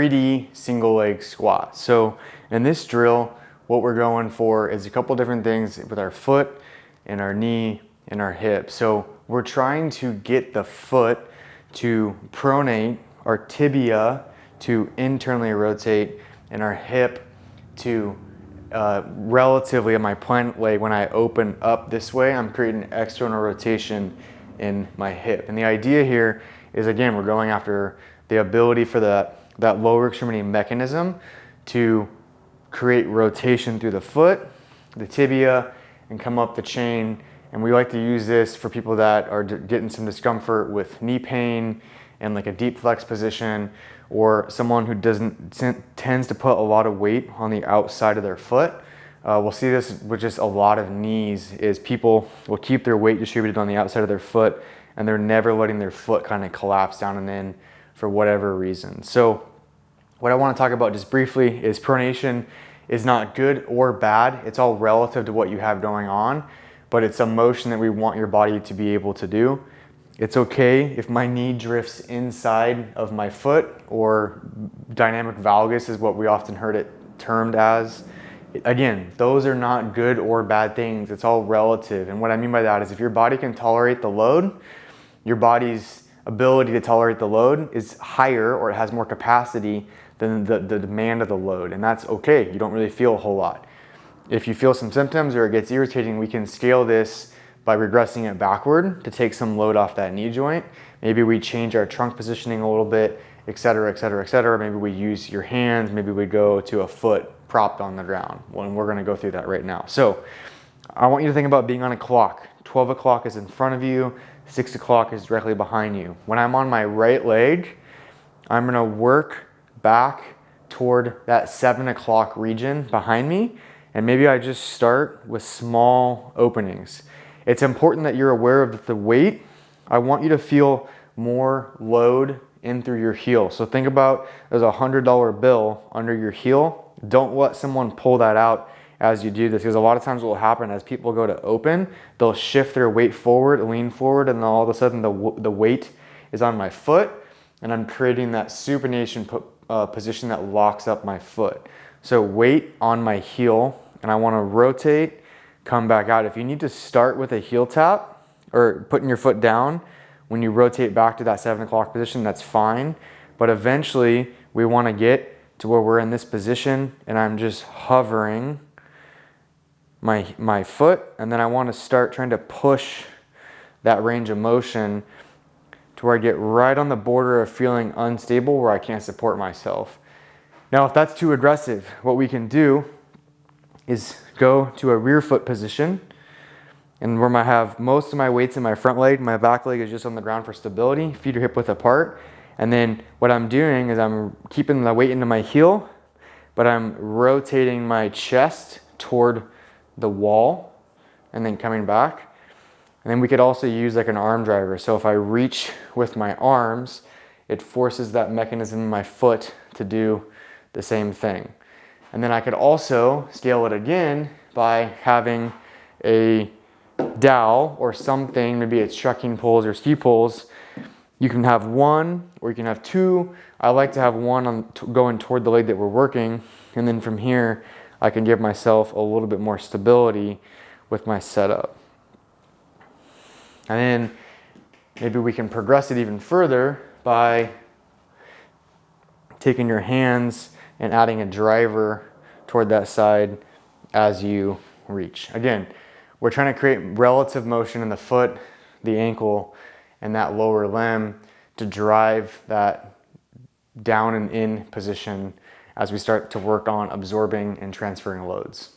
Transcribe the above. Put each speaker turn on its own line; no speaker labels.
3D single leg squat. So in this drill, what we're going for is a couple different things with our foot and our knee and our hip. So we're trying to get the foot to pronate, our tibia to internally rotate, and our hip to relatively on my plant leg, when I open up this way, I'm creating external rotation in my hip. And the idea here is, again, we're going after the ability for that lower extremity mechanism to create rotation through the foot, the tibia, and come up the chain. And we like to use this for people that are getting some discomfort with knee pain and like a deep flex position, or someone who tends to put a lot of weight on the outside of their foot. We'll see this with just a lot of knees, is people will keep their weight distributed on the outside of their foot and they're never letting their foot kind of collapse down and in for whatever reason. So what I want to talk about just briefly is pronation is not good or bad. It's all relative to what you have going on, but it's a motion that we want your body to be able to do. It's okay if my knee drifts inside of my foot, or dynamic valgus is what we often heard it termed as. Again, those are not good or bad things. It's all relative. And what I mean by that is if your body can tolerate the load, your body's ability to tolerate the load is higher, or it has more capacity than the demand of the load. And that's okay. You don't really feel a whole lot. If you feel some symptoms or it gets irritating, we can scale this by regressing it backward to take some load off that knee joint. Maybe we change our trunk positioning a little bit, et cetera, et cetera, et cetera. Maybe we use your hands. Maybe we go to a foot propped on the ground. Well, we're gonna go through that right now. So I want you to think about being on a clock. 12 o'clock is in front of you. 6 o'clock is directly behind you. When I'm on my right leg, I'm gonna work back toward that 7 o'clock region behind me. And maybe I just start with small openings. It's important that you're aware of the weight. I want you to feel more load in through your heel. So think about there's a $100 bill under your heel. Don't let someone pull that out as you do this, because a lot of times what will happen as people go to open, they'll shift their weight forward, lean forward, and then all of a sudden the weight is on my foot, and I'm creating that supination position that locks up my foot. So weight on my heel, and I want to rotate, come back out. If you need to start with a heel tap or putting your foot down when you rotate back to that 7 o'clock position, that's fine. But eventually we want to get to where we're in this position and I'm just hovering my foot, and then I want to start trying to push that range of motion to where I get right on the border of feeling unstable, where I can't support myself. Now, if that's too aggressive, what we can do is go to a rear foot position, and where I have most of my weights in my front leg, my back leg is just on the ground for stability, feet are hip width apart. And then what I'm doing is I'm keeping the weight into my heel, but I'm rotating my chest toward the wall and then coming back. And then we could also use like an arm driver. So if I reach with my arms, it forces that mechanism in my foot to do the same thing. And then I could also scale it again by having a dowel or something, maybe it's trekking poles or ski poles. You can have one or you can have two. I like to have one going toward the leg that we're working. And then from here, I can give myself a little bit more stability with my setup. And then maybe we can progress it even further by taking your hands and adding a driver toward that side as you reach. Again, we're trying to create relative motion in the foot, the ankle, and that lower limb to drive that down and in position as we start to work on absorbing and transferring loads.